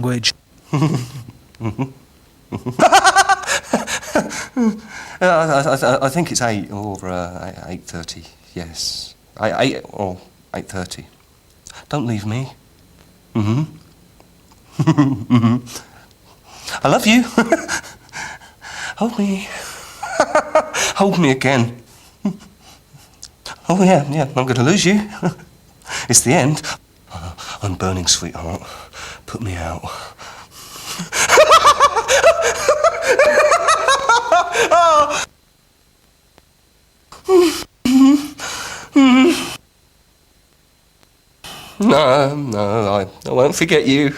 language. I think it's 8 or 8:30. Yes, 8 or 8:30. Don't leave me. I love you. Hold me. Hold me again. Oh yeah, I'm going to lose you. It's the end. I'm burning, sweetheart. Put me out. No, I won't forget you.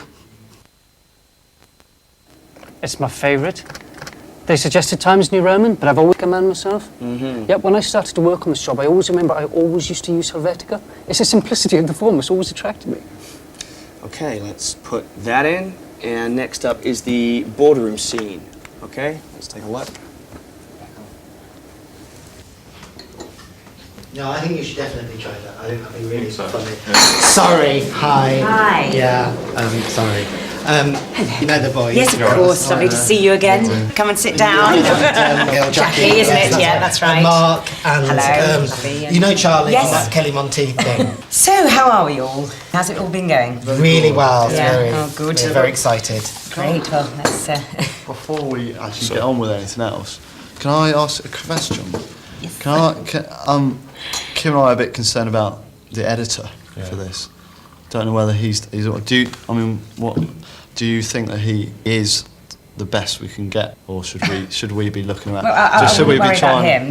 It's my favourite. They suggested Times New Roman, but I've always command myself. Yep, when I started to work on this job, I always used to use Helvetica. It's the simplicity of the form that's always attracted me. Okay, let's put that in. And next up is the boardroom scene. Okay, let's take a look. No, I think you should definitely try that. I think that'd be really funny. Yeah. Sorry, hi. Hi. Yeah, sorry. You know the boy. Yes, of course. Lovely to see you again. Come and sit down. Jackie, isn't it? Yeah, that's right. And Mark and hello. You know Charlie Yes. from that Kelly Monteith thing. So, how are we all? How's it all been going? Really well. Yeah. Very, Oh, good. We're very excited. Great. Well, let's. Before we actually get on with anything else, can I ask a question? Yes. Kim and I are a bit concerned about the editor for this. Don't know whether he's. What do you think that he is the best we can get, or should we be looking at? Well, should we be trying? Him.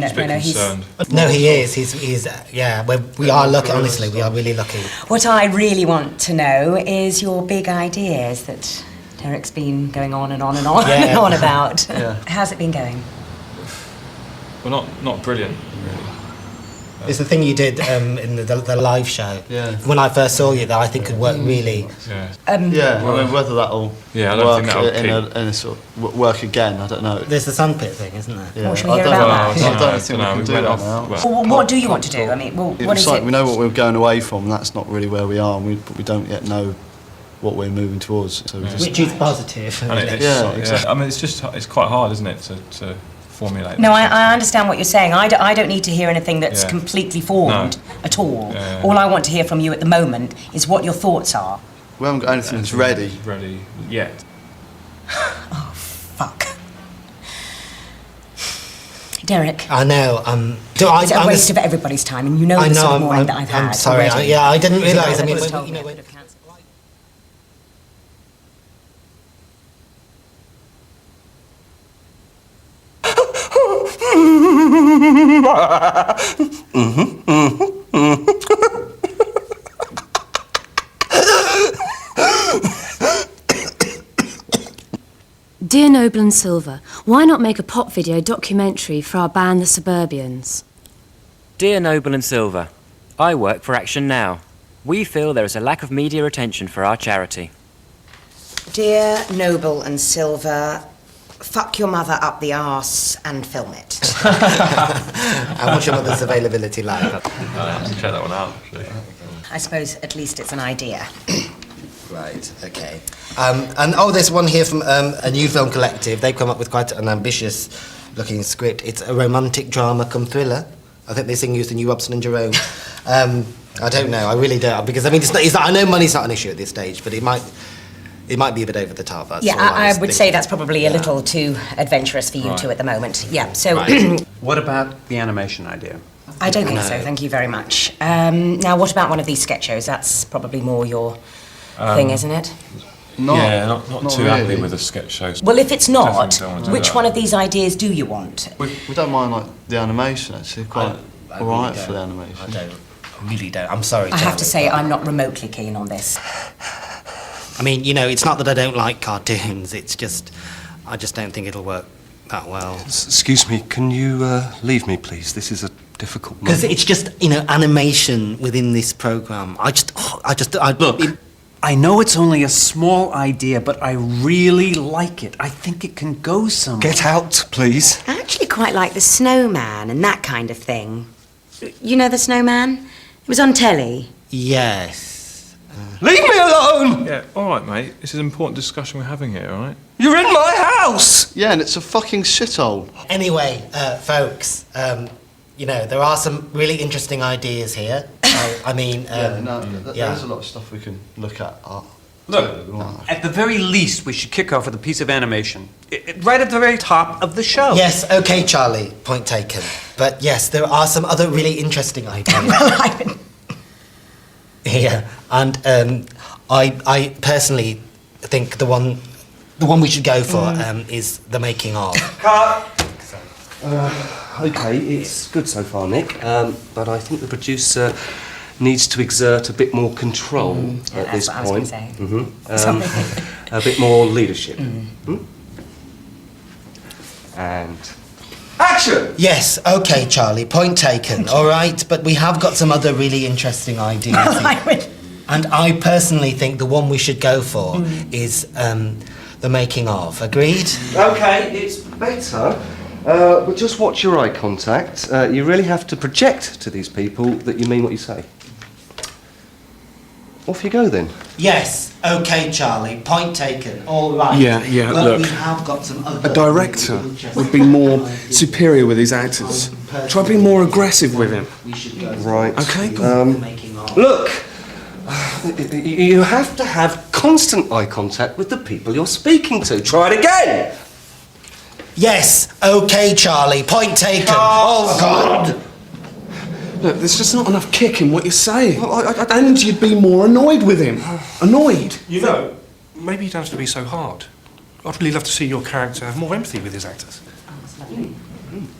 No, he is. He's yeah. We are lucky. Honestly, we are really lucky. What I really want to know is your big ideas that Derek's been going on and on and on and on about. Yeah. How's it been going? Well, not brilliant, really. It's the thing you did in the live show. Yeah. When I first saw you, that I think could work really. Yeah. I mean, whether that'll I don't work think that'll in a sort of work again, I don't know. There's the sandpit thing, isn't there? Yeah. What should we hear about that? I don't think we can do that now. Well, what do you want to do? I mean, what is like it? we know what we're going away from. That's not really where we are, and we don't yet know what we're moving towards. So Which is positive. Exactly. I mean, it's quite hard, isn't it, to formulate. No, I understand what you're saying. I don't need to hear anything that's completely formed at all. Yeah. All I want to hear from you at the moment is what your thoughts are. We haven't got anything that's ready. Ready yet. Oh, fuck. Derek. I know. It's a waste of everybody's time, and you know the sort of morning that I've had. I'm sorry. I didn't realise. I mean, you know. Dear Noble and Silver, why not make a pop video documentary for our band The Suburbians? Dear Noble and Silver, I work for Action Now. We feel there is a lack of media attention for our charity. Dear Noble and Silver, fuck your mother up the arse and film it. And what's your mother's availability like? I have to check that one out, actually. I suppose at least it's an idea. Right, okay. And there's one here from a new film collective. They've come up with quite an ambitious-looking script. It's a romantic drama come thriller. I think they sing use the new Robson and Jerome. I don't know. I really don't, because I mean, I know money's not an issue at this stage, but it might be a bit over the top. That's all I would say that's probably a little too adventurous for you two at the moment. Yeah. So. What about the animation idea? I don't think so. Thank you very much. Now, what about one of these sketch shows? That's probably more your thing, isn't it? Not too really. happy with the sketch shows. Well, if it's not, Definitely which one of these ideas do you want? We don't mind like the animation actually. Quite all right for the animation. I really don't. I'm sorry. I have to say, I'm not remotely keen on this. I mean, you know, it's not that I don't like cartoons. It's just, I just don't think it'll work that well. Excuse me, can you leave me, please? This is a difficult moment. Because it's just, you know, animation within this program. Look, I know it's only a small idea, but I really like it. I think it can go somewhere. Get out, please. I actually quite like the snowman and that kind of thing. You know the snowman? It was on telly. Yes. Leave me alone! Yeah, all right, mate. This is an important discussion we're having here, all right? You're in my house! Yeah, and it's a fucking shithole. Anyway, folks, you know, there are some really interesting ideas here. There's a lot of stuff we can look at. Look, at the very least, we should kick off with a piece of animation. Right at the very top of the show. Yes, okay, Charlie, point taken. But yes, there are some other really interesting ideas. Yeah, and I personally think the one we should go for is the making of. Cut! OK, it's good so far, Nick, but I think the producer needs to exert a bit more control at this point. A bit more leadership. And action! Yes, okay, Charlie, point taken, all right? But we have got some other really interesting ideas. And I personally think the one we should go for is the making of. Agreed? OK, it's better. But just watch your eye contact. You really have to project to these people that you mean what you say. Off you go then. Yes, okay, Charlie, point taken, all right. Yeah, but look. we have got some other... A director would be more superior with his actors. Try being more aggressive with him. Right. Okay, go on. Look, you have to have constant eye contact with the people you're speaking to. Try it again. Yes, okay, Charlie, point taken. Oh, God. Look, there's just not enough kick in what you're saying. And you'd be more annoyed with him. Annoyed. You know, maybe you don't have to be so hard. I'd really love to see your character have more empathy with his actors.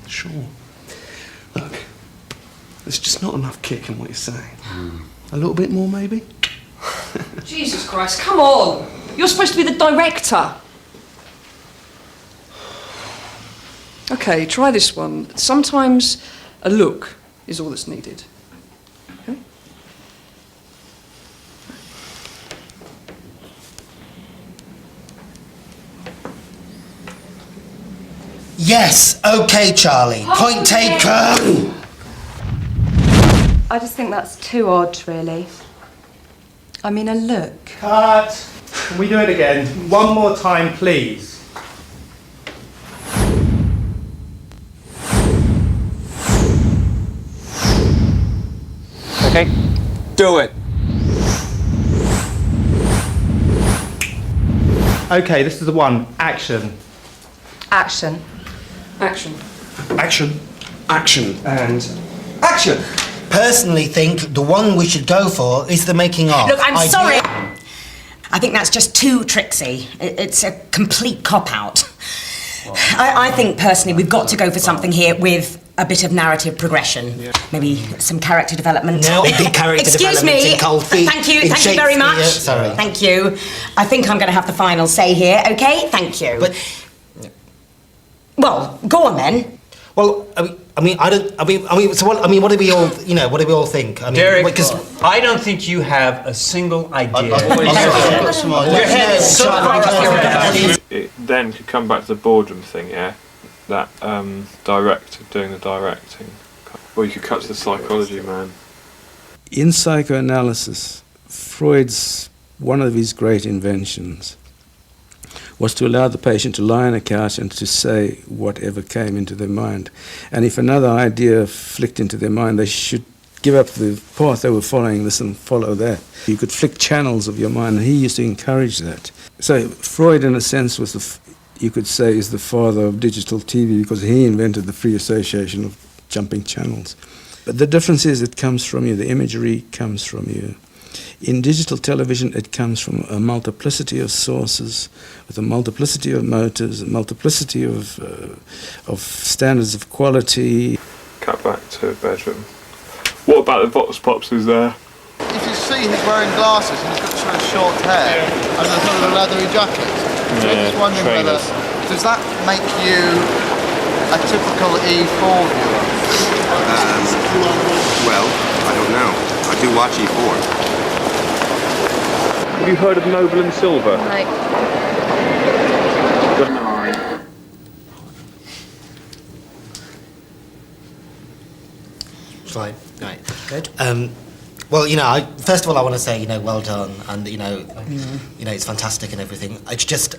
Sure. Look, there's just not enough kick in what you're saying. A little bit more, maybe? Jesus Christ, come on! You're supposed to be the director. Okay, try this one. Sometimes a look is all that's needed. Okay? Yes, okay, Charlie, point taken. I just think that's too odd, really. I mean, a look. Cut! Can we do it again? One more time, please. Okay, do it. Okay, this is the one. Action. Action. Action. Action. Action. And action. Personally think the one we should go for is the making of. Look, I'm sorry. I think that's just too tricksy. It's a complete cop-out. I think, personally, we've got to go for something here with a bit of narrative progression. Yeah. Maybe some character development. No, big character Excuse development me. in Cold Feet. Thank you very much. Sorry. Thank you. I think I'm going to have the final say here, okay? Thank you. But... Well, go on then. Well, what do we all, you know, what do we all think? I mean, Derek, because I don't think you have a single idea. I've got some ideas. Your head is so far up your ass. It then could come back to the boardroom thing, yeah? That director doing the directing. Or you could cut to the psychology man. In psychoanalysis, Freud's one of his great inventions was to allow the patient to lie on a couch and to say whatever came into their mind. And if another idea flicked into their mind, they should give up the path they were following, this and follow that. You could flick channels of your mind, and he used to encourage that. So Freud, in a sense, was you could say, is the father of digital TV, because he invented the free association of jumping channels. But the difference is it comes from you, the imagery comes from you. In digital television, it comes from a multiplicity of sources, with a multiplicity of motives, a multiplicity of standards of quality. Cut back to a bedroom. What about the vox pops is there? If you see he's wearing glasses and he's got sort of short hair and a sort of a leathery jacket, so I'm just wondering whether, does that make you a typical E4 viewer? Well, I don't know. I do watch E4. Have you heard of Noble and Silver? Fine, right. Good. Well, first of all, I want to say, well done, and it's fantastic and everything. It's just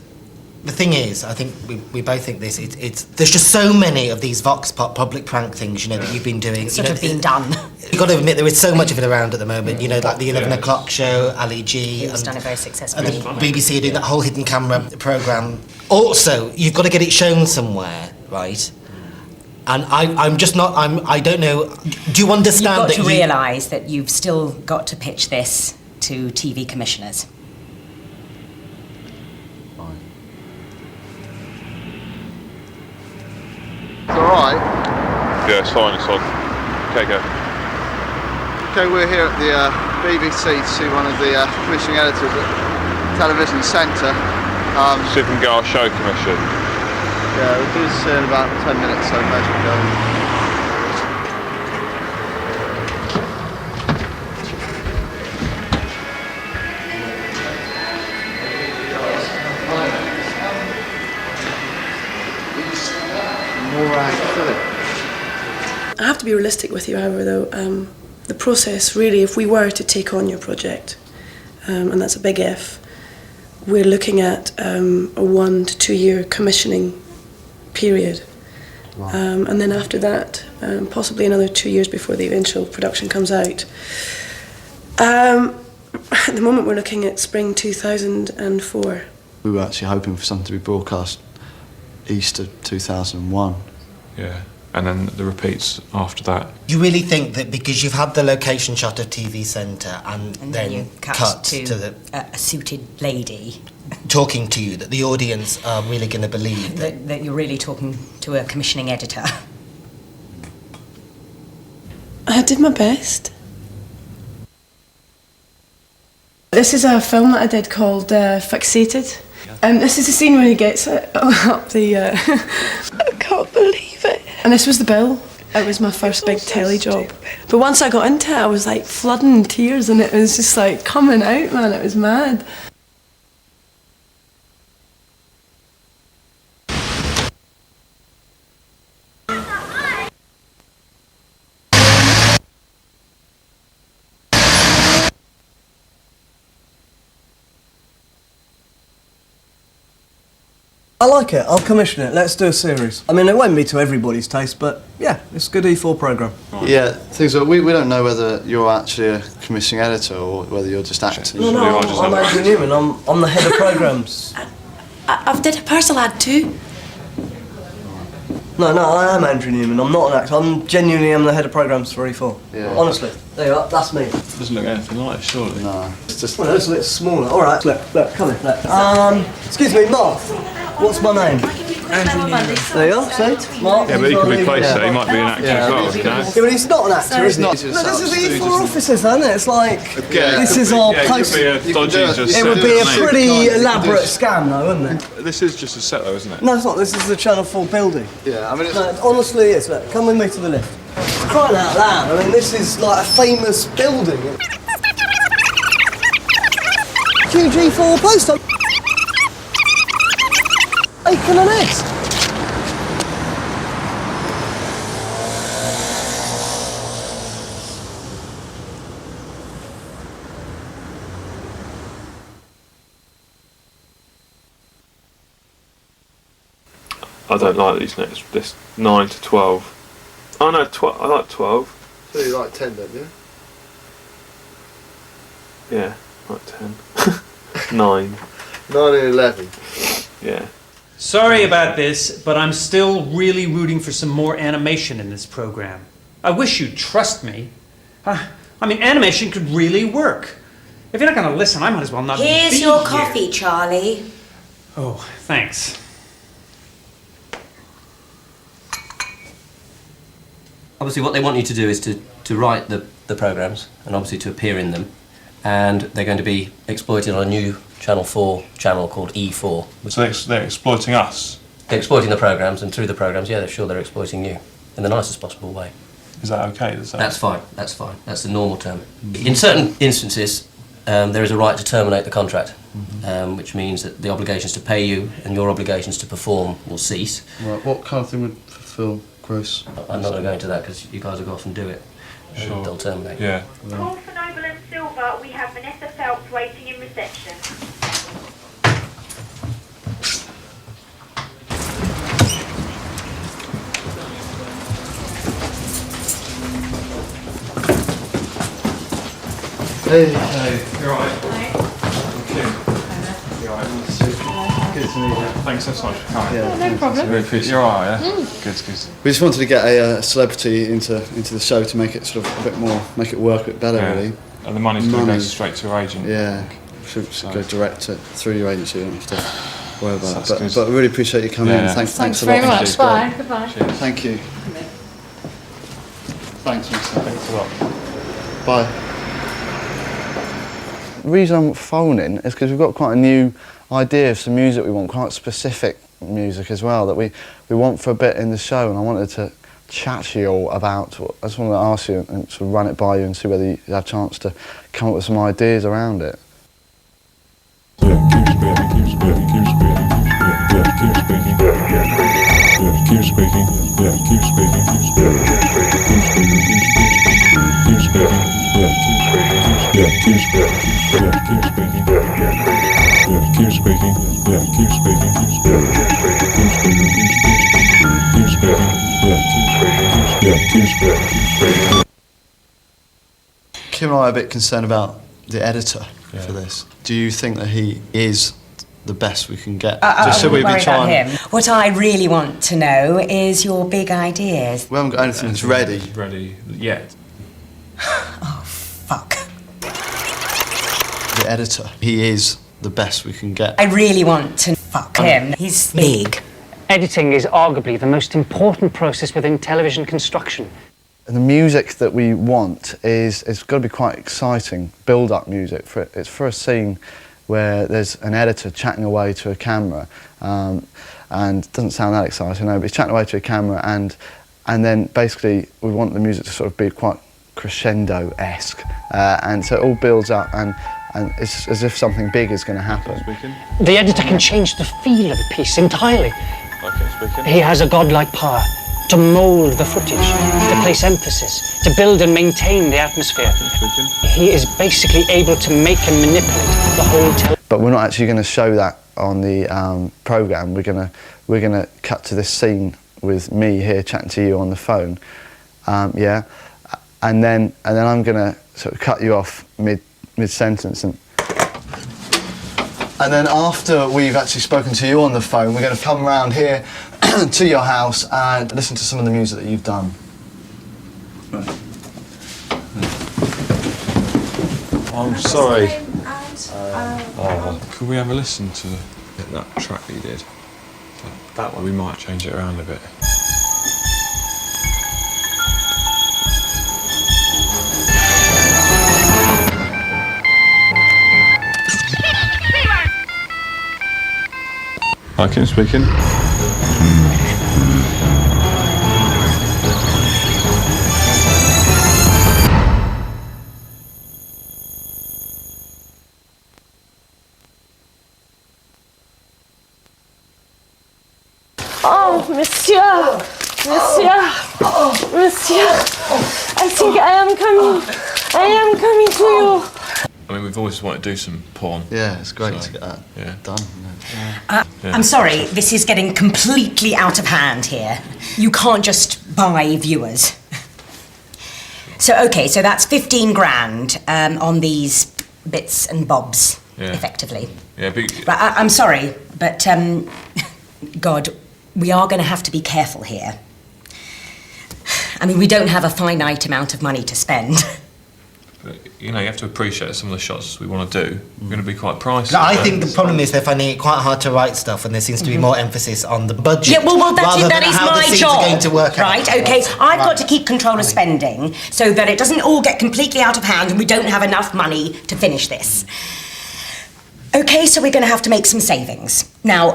the thing is, I think we both think this. There's just so many of these vox pop public prank things, that you've been doing. Sort of been done. You've got to admit there is so much of it around at the moment. Like the 11 o'clock show, Ali G. It's done it very successfully. And the BBC are doing that whole hidden camera programme. Also, you've got to get it shown somewhere, right? And I'm just not. I don't know. Do you understand that You've got to realise that you've still got to pitch this to TV commissioners. It's alright. Yeah, it's fine, it's on. Okay, go. Okay, we're here at the BBC to see one of the commissioning editors at Television Centre. See if we can get our show commissioned. Yeah, we'll do this in about 10 minutes, so may as well go. I have to be realistic with you, however, though. The process, really, if we were to take on your project, and that's a big if, we're looking at a 1 to 2 year commissioning period. Wow. And then after that, possibly another 2 years before the eventual production comes out. At the moment, we're looking at spring 2004. We were actually hoping for something to be broadcast Easter 2001. Yeah, and then the repeats after that. You really think that because you've had the location shot of TV Centre and then you cut to the a suited lady talking to you, that the audience are really going to believe that you're really talking to a commissioning editor. I did my best. This is a film that I did called Fixated. This is the scene where he gets up the... I can't believe it. And this was the bill. It was my first big telly job. But once I got into it, I was like flooding in tears, and it was just like coming out, man. It was mad. I like it. I'll commission it. Let's do a series. I mean, it won't be to everybody's taste, but yeah, it's a good E4 programme. Yeah, things are, we don't know whether you're actually a commissioning editor or whether you're just acting. No, I'm Andrew Newman. I'm the head of programmes. I've did a parcel ad too. No, I am Andrew Newman. I'm not an actor. I'm the head of programmes for E4. Yeah. Honestly. There you are. That's me. Doesn't look anything like it, surely. No. It's just... Well, it's a bit smaller. All right, look, come here, look. Excuse me, Mark. What's my name? Andrew Newman. There you are, see? Mark. Yeah, but he could be closer. He might be an actor as well, you know? Yeah, but he's not an actor, So is he? he's No, not. this is E4 offices, isn't it? It's like, this is our post... It would be a pretty elaborate scam, though, wouldn't it? This is just a set, though, isn't it? No, it's not. This is the Channel 4 building. Yeah, I mean, it's... No, it honestly is. Look, come with me to the lift. Crying out loud, I mean, this is like a famous building. QG4 post on... Bacon and eggs. I don't like this 9 to 12. Oh no, 12. I like 12. So you like 10, don't you? Yeah, I like 10. 9. 9 and 11. Yeah. Sorry about this, but I'm still really rooting for some more animation in this program. I wish you'd trust me. I mean, animation could really work. If you're not going to listen, I might as well not be Here's your here. coffee, Charlie. Oh, thanks. Obviously what they want you to do is to write the programmes and obviously to appear in them, and they're going to be exploited on a new Channel 4 channel called E4. So they're exploiting us? They're exploiting the programmes, and through the programmes, yeah, they're sure they're exploiting you in the nicest possible way. Is that okay? That's fine, that's fine. That's the normal term. In certain instances, there is a right to terminate the contract, which means that the obligations to pay you and your obligations to perform will cease. Right, what kind of thing would fulfil gross? I'm not going to go into that because you guys will go off and do it. And Sure. They'll terminate. Yeah. Call for Noble and waiting in reception. Hey. You're right. You're right. Good to meet you. Thanks so much for coming. Yeah, no problem. Really appreciate it. You're alright, yeah? Good. We just wanted to get a celebrity into the show to make it sort of a bit more, make it work a bit better, Yeah. really. And the money's going to go straight to your agent. Yeah, should go direct to through your agency. You don't have to worry about That's it. good. But I really appreciate you coming in. Thanks a lot. very much. Bye. Goodbye. Thank you. Thanks, Mr. Thanks a lot. Bye. The reason I'm phoning is because we've got quite a new idea of some music we want, quite specific music as well, that we want for a bit in the show, and I wanted to chat to you all about. I just wanted to ask you and sort of run it by you and see whether you have a chance to come up with some ideas around it. Kim and I are a bit concerned about the editor for this. Do you think that he is the best we can get? Just so we worry about him. What I really want to know is your big ideas. We haven't got anything that's ready. Ready yet. The editor, he is the best we can get. I really want to fuck him. He's big. Editing is arguably the most important process within television construction. And the music that we want it's got to be quite exciting, build-up music. It's for a scene where there's an editor chatting away to a camera, and it doesn't sound that exciting, no, but he's chatting away to a camera, and then basically we want the music to sort of be quite crescendo-esque, and so it all builds up, and it's as if something big is going to happen. The editor can change the feel of a piece entirely. He has a godlike power to mould the footage, to place emphasis, to build and maintain the atmosphere. He is basically able to make and manipulate the whole But we're not actually going to show that on the programme. We're going to cut to this scene with me here chatting to you on the phone, yeah, and then I'm going to sort of cut you off mid-sentence, and then after we've actually spoken to you on the phone, we're going to come round here to your house and listen to some of the music that you've done. Right. I'm sorry. Could we have a listen to that track that you did? That one. We might change it around a bit. Hi, Kim speaking. Oh, monsieur! I think I am coming to you. I mean, we've always wanted to do some porn. Yeah, it's great to get that done. I'm sorry, this is getting completely out of hand here. You can't just buy viewers. So, okay, so that's 15 grand on these bits and bobs, effectively. Yeah, But I'm sorry, but, God, we are going to have to be careful here. I mean, we don't have a finite amount of money to spend. But, you know, you have to appreciate some of the shots we want to do. We're going to be quite pricey. No, I think the problem is they're finding it quite hard to write stuff, and there seems to be more emphasis on the budget. Yeah, well, rather that than is how the my scenes job, are going to work right? out. Okay, I've got to keep control of spending so that it doesn't all get completely out of hand and we don't have enough money to finish this. Okay, so we're going to have to make some savings. Now,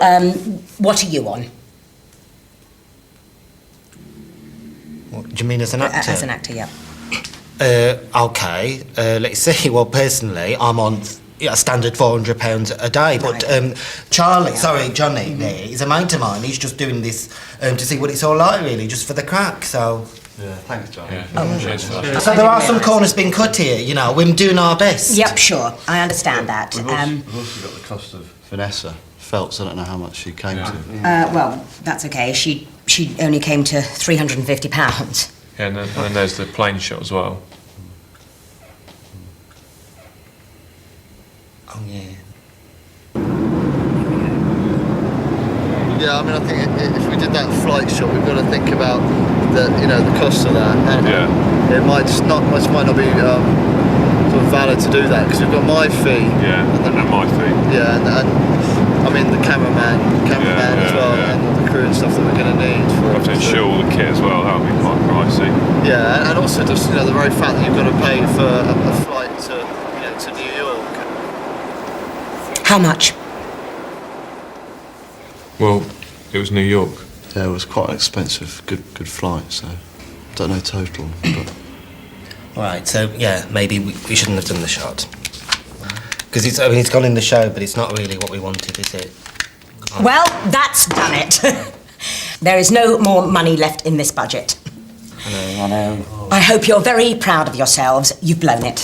what are you on? What, do you mean as an actor? As an actor, yeah. Okay, let's see. Well, personally, I'm on a standard £400 a day, but Johnny there is a mate of mine. He's just doing this to see what it's all like, really, just for the crack. So Yeah, thanks, John. So there are some corners being cut here, you know, we're doing our best. Yep, sure. I understand that. We've also got the cost of Vanessa Feltz. I don't know how much she came to. Well, that's okay. She only came to £350. Yeah, and then there's the plane shot as well. Oh, yeah. Yeah, I mean, I think if we did that flight shot, we've got to think about the cost of that. And it might not be sort of valid to do that because we've got my fee. Yeah, and my fee. Yeah, and I mean the cameraman as well, and the crew and stuff that we're going to need. We have to insure all the kit as well. That would be quite pricey. Yeah, and also just the very fact that you've got to pay for a flight to New York. How much? Well, it was New York. Yeah, it was quite an expensive, good flight. So, don't know total, but. All right, so yeah, maybe we shouldn't have done the shot because it's gone in the show, but it's not really what we wanted, is it? Well, that's done it. There is no more money left in this budget. I know. I hope you're very proud of yourselves. You've blown it.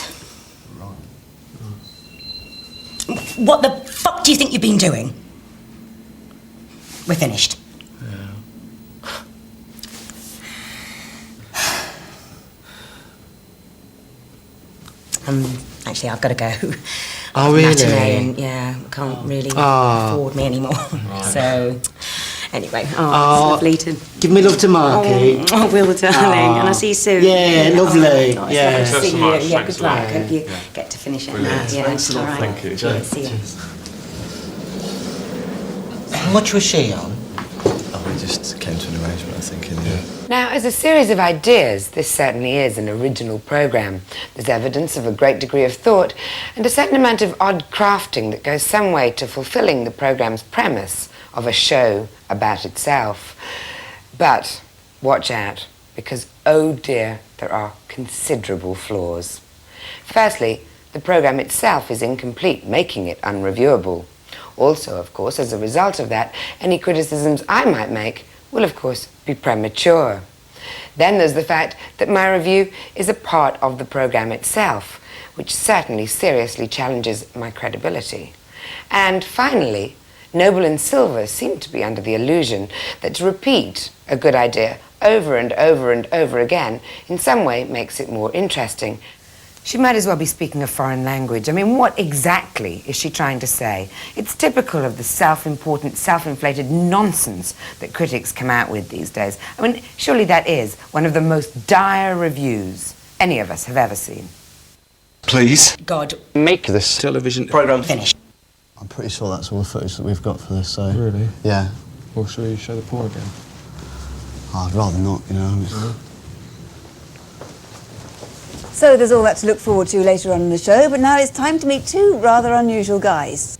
What the fuck do you think you've been doing? We're finished. Actually, I've got to go. Oh, really? Matinee and can't really afford me anymore. So, anyway, it's lovely to... Give me love to Marky. Oh, Will, darling, and I'll see you soon. Yeah, lovely. Oh, yeah. it's lovely to see you. Yeah, Thanks good a lot. luck. Hope you get to finish it now. Brilliant. Yeah, Thanks a lot. all right. Thank you. Yeah, see you. How much was she on? Oh, we just came to an arrangement, I think, in the end. Now, as a series of ideas, this certainly is an original programme. There's evidence of a great degree of thought and a certain amount of odd crafting that goes some way to fulfilling the programme's premise of a show about itself. But watch out, because oh dear, there are considerable flaws. Firstly, the programme itself is incomplete, making it unreviewable. Also, of course, as a result of that, any criticisms I might make will, of course, be premature. Then there's the fact that my review is a part of the programme itself, which certainly seriously challenges my credibility. And finally, Noble and Silver seem to be under the illusion that to repeat a good idea over and over and over again in some way makes it more interesting. She might as well be speaking a foreign language. I mean, what exactly is she trying to say? It's typical of the self-important, self-inflated nonsense that critics come out with these days. I mean, surely that is one of the most dire reviews any of us have ever seen. Please. God. Make this television programme finished. I'm pretty sure that's all the footage that we've got for this, so... Really? Yeah. Well, shall we show the poor again? I'd rather not, you know. So there's all that to look forward to later on in the show, but now it's time to meet two rather unusual guys.